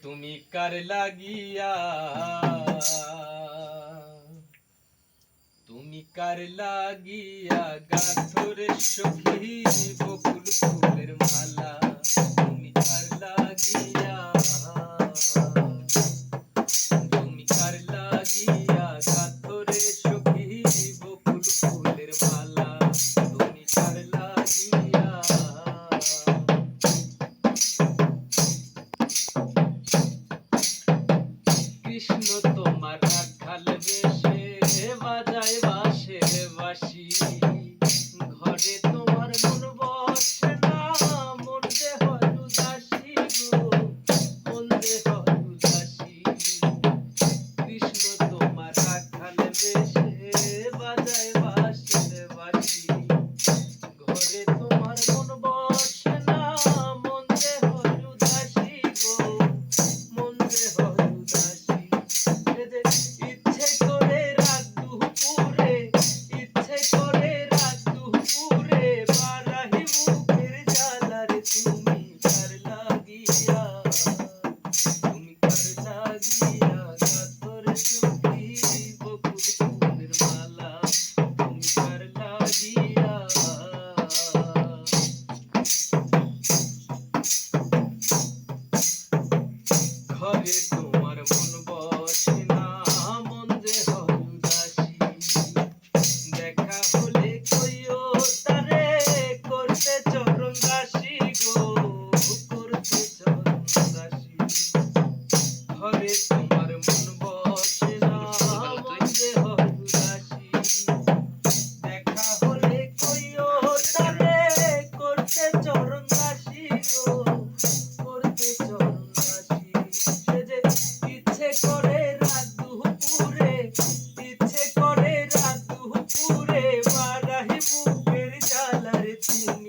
তুমি কার লাগিয়া, তুমি কার লাগিয়া গাথরে সখী বকুল ফুলের মালা। তুমি কার লাগিয়া, তুমি কার লাগিয়া গাথরে সখী বকুল ফুলের মালা। তুমি কার লাগিয়া, কৃষ্ণ তোমার রাখাল বেশে বাজায় বাঁশের বাঁশি। ঘরে তোমার মন বসে না, মন দেহ উদাসী গো, মন দেহ উদাসী। কৃষ্ণ তোমার রাখাল বেশে বাজায় বাঁশের বাঁশি। ঘরে তোমার মন বসে না, মন দেহ উদাসী গো, মন দেহ উদাসী। ইচ্ছে করে রাত দুপুরে, ইচ্ছে করে রাত দুপুরে বারাহি মুখের জ্বালারে। তুমি কার লাগিয়া, তুমি কার লাগিয়া গাথরে সখী বকুল ফুলের মালা। তুমি কার লাগিয়া, ঘরে তোমার মন বসে না, মন দেহ উদাসী। দেখা হলে কইও তারে করতে চরণ দাসী গো, করতে চরণ দাসী। ঘরে তোমার মন বসে না, মন দেহ উদাসী। দেখা হলে কইও তারে করতে চরণ দাসী গো, করতে চরণ দাসী। ইচ্ছে করে রাত দুপুরে, ইচ্ছে করে রাত দুপুরে বারাহি বুকের জ্বালারে। তুমি